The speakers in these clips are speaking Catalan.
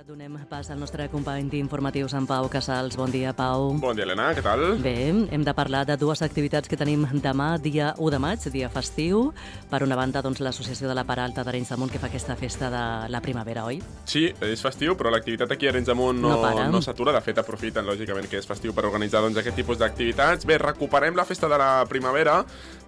Donem pas al nostre company d'informatius, en Pau Casals. Bon dia, Pau. Bon dia, Helena, què tal? Bé, hem de parlar de dues activitats que tenim demà, dia 1 de maig, dia festiu. Per una banda, doncs, l'Associació de la Peralta d'Arenys de Munt, que fa aquesta festa de la primavera, oi? Sí, és festiu, però l'activitat aquí a Arenys de Munt no s'atura. De fet, aprofiten, lògicament, que és festiu per organitzar aquest tipus d'activitats. Bé, recuperem la festa de la primavera,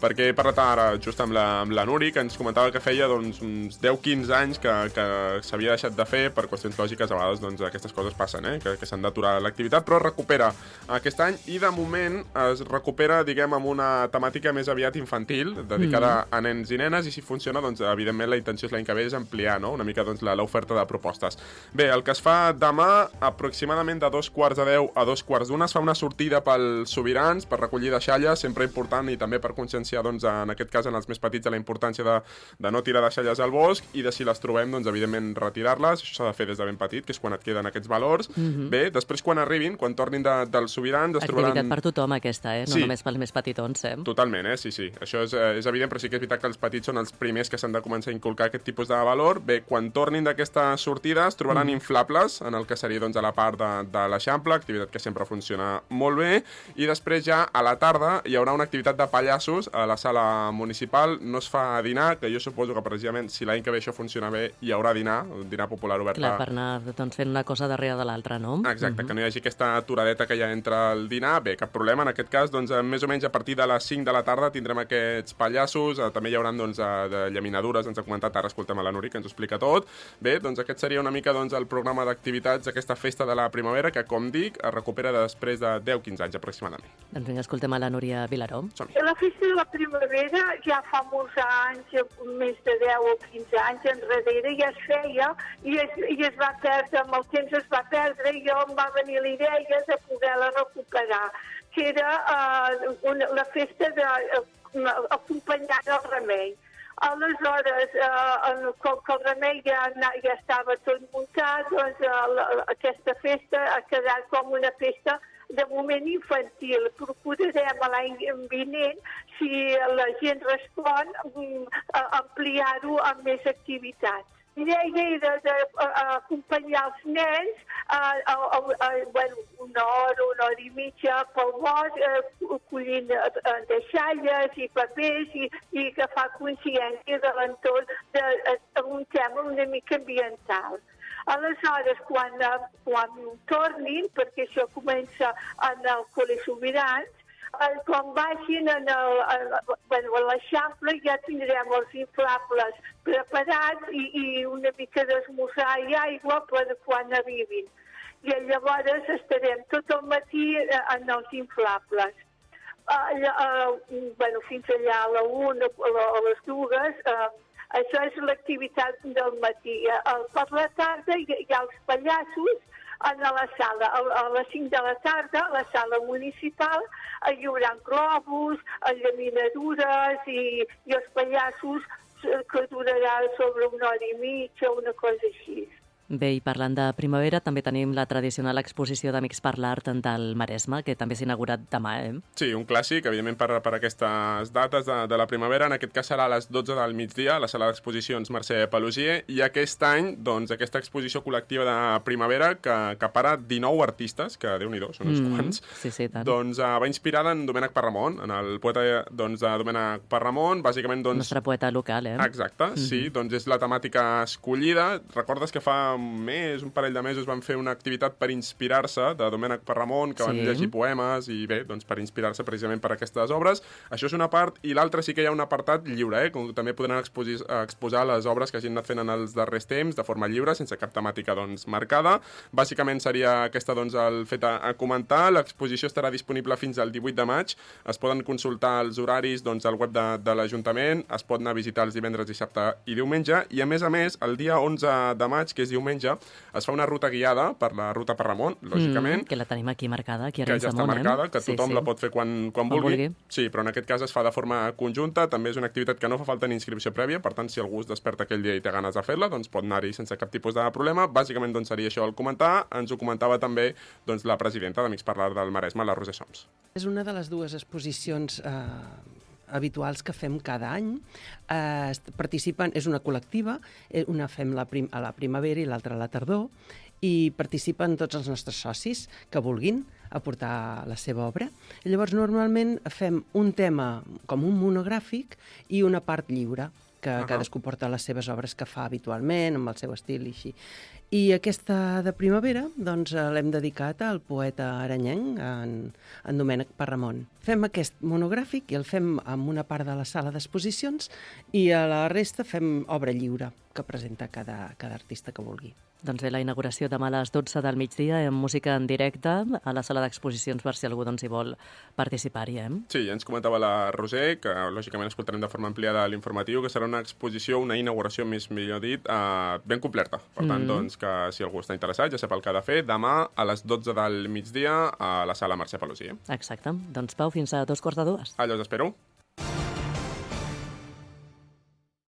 perquè he parlat ara just amb la Nuri, que ens comentava que feia uns 10-15 anys que s'havia deixat de fer per qüestions lògiques. A vegades aquestes coses passen, que s'han d'aturar l'activitat, però es recupera aquest any i de moment es recupera, diguem, amb una temàtica més aviat infantil, dedicada a nens i nenes, i si funciona, doncs, evidentment, la intenció és l'any que ve és ampliar, no?, una mica l'oferta de propostes. Bé, el que es fa demà, aproximadament de 2:15 a 2:45, es fa una sortida pels Sobirans per recollir deixalles, sempre important, i també per conscienciar, doncs, en aquest cas, en els més petits, de la importància de no tirar deixalles al bosc i de, si les trobem, doncs, evidentment, retirar-les. Això s'ha de fer des de ben petit, que és quan et queden aquests valors. Bé, després, quan arribin, quan tornin dels Sobirans, es trobaran... Activitat per tothom, aquesta, no Sí. només pels més petitons, Totalment, sí. Això és evident, però sí que és veritat que els petits són els primers que s'han de començar a inculcar aquest tipus de valor. Bé, quan tornin d'aquesta sortida es trobaran inflables, en el que seria, doncs, a la part de l'Eixample, activitat que sempre funciona molt bé, i després ja a la tarda hi haurà una activitat de pallassos a la sala municipal. No es fa dinar, que jo suposo que precisament, si l'any que ve això funciona bé, hi haurà dinar, un dinar popular obert. Clar, per anar, doncs, fent una cosa darrere de l'altra, no? Exacte, que no hi hagi aquesta aturadeta que hi ha entre el dinar. Bé, cap problema. En aquest cas, doncs, més o menys a partir de les 5 de la tarda tindrem aquests pallassos. També hi haurà, doncs, de llaminadures, ens ha comentat, ara escoltem a la Nuri, que ens ho explica tot. Bé, doncs aquest seria una mica, doncs, el programa d'activitats d'aquesta festa de la primavera, que, com dic, es recupera després de 10-15 anys aproximadament. Doncs vinga, escoltem a la Núria Vilaró. La festa de la primavera ja fa molts anys, més de 10 o 15 anys enrere, ja es feia i es va perdre, amb el temps es va perdre, i jo em va venir la idea de poder-la recuperar, que era la festa d'acompanyar el remei. Aleshores, com que el remei ja estava tot muntat, doncs aquesta festa ha quedat com una festa de moment infantil. Procurarem l'any vinent, si la gent respon, ampliar-ho amb més activitats. La idea era d'acompanyar els nens una hora i mitja pel bosc, collint deixalles i papers i agafar consciència de l'entorn d'un tema una mica ambiental. Aleshores, quan tornin, perquè això comença en el Col·le Sobirans, quan vagin a l'Eixample ja tindrem els inflables preparats i una mica d'esmorzar i aigua per quan arribin. I llavors estarem tot el matí en els inflables. Fins allà a la 1 o a les 2, això és l'activitat del matí. Per la tarda hi ha els pallassos a la sala. A les 5 de la tarda, a la sala municipal, hi haurà globus, llaminadures i els pallassos que durarà sobre una hora i mitja, una cosa així. Bé, i parlant de primavera, també tenim la tradicional exposició d'Amics per l'Art del Maresme, que també s'ha inaugurat demà, Sí, un clàssic, evidentment, per aquestes dates de la primavera. En aquest cas serà a les 12 del migdia, a la sala d'exposicions Mercè Pelusier, i aquest any, doncs, aquesta exposició col·lectiva de primavera, que para 19 artistes, que Déu-n'hi-do, són uns quants, sí, tant. Doncs va inspirada en Domènec Perramon, en el poeta, doncs, de Domènec Perramon, bàsicament, doncs... El nostre poeta local, Exacte, sí, doncs és la temàtica escollida. Recordes que fa un parell de mesos van fer una activitat per inspirar-se de Domènec Perramon, que van llegir poemes, i bé, doncs per inspirar-se precisament per aquestes obres. Això és una part, i l'altra sí que hi ha un apartat lliure, com també podran exposar les obres que hagin anat fent en els darrers temps, de forma lliure, sense cap temàtica, doncs, marcada. Bàsicament seria aquesta, doncs, el fet a comentar. L'exposició estarà disponible fins al 18 de maig. Es poden consultar els horaris, doncs, al web de l'Ajuntament, es pot anar a visitar els divendres, dissabte i diumenge, i a més, el dia 11 de maig, que és diumenge, es fa una ruta guiada per la ruta Perramon, lògicament. Que la tenim aquí marcada, aquí a Arenys de Munt. Que ja està marcada, que tothom la pot fer quan vulgui. Sí, però en aquest cas es fa de forma conjunta. També és una activitat que no fa falta ni inscripció prèvia, per tant, si algú es desperta aquell dia i té ganes de fer-la, doncs pot anar-hi sense cap tipus de problema. Bàsicament, doncs, seria això el comentar. Ens ho comentava també, doncs, la presidenta d'Amics per l'Art del Maresme, la Roser Soms. És una de les dues exposicions habituals que fem cada any. Participen, és una col·lectiva, una fem a la primavera i l'altra a la tardor, i participen tots els nostres socis que vulguin aportar la seva obra. I llavors, normalment, fem un tema com un monogràfic i una part lliure, que cadascú porta les seves obres que fa habitualment, amb el seu estil i així. I aquesta de primavera doncs, l'hem dedicat al poeta aranyenc, en Domènec Parramon. Fem aquest monogràfic i el fem en una part de la sala d'exposicions i a la resta fem obra lliure que presenta cada artista que vulgui. Doncs bé, la inauguració demà a les 12 del migdia amb música en directe a la sala d'exposicions per si algú hi vol participar-hi. Sí, ja ens comentava la Roser, que lògicament escoltarem de forma ampliada l'informatiu, que serà una exposició, una inauguració, millor dit, ben completa. Per tant, doncs, que si algú està interessat ja sap el que ha de fer demà a les 12 del migdia a la sala Mercè Pelosí. Exacte. Doncs Pau, fins a 2:45. Allò us espero.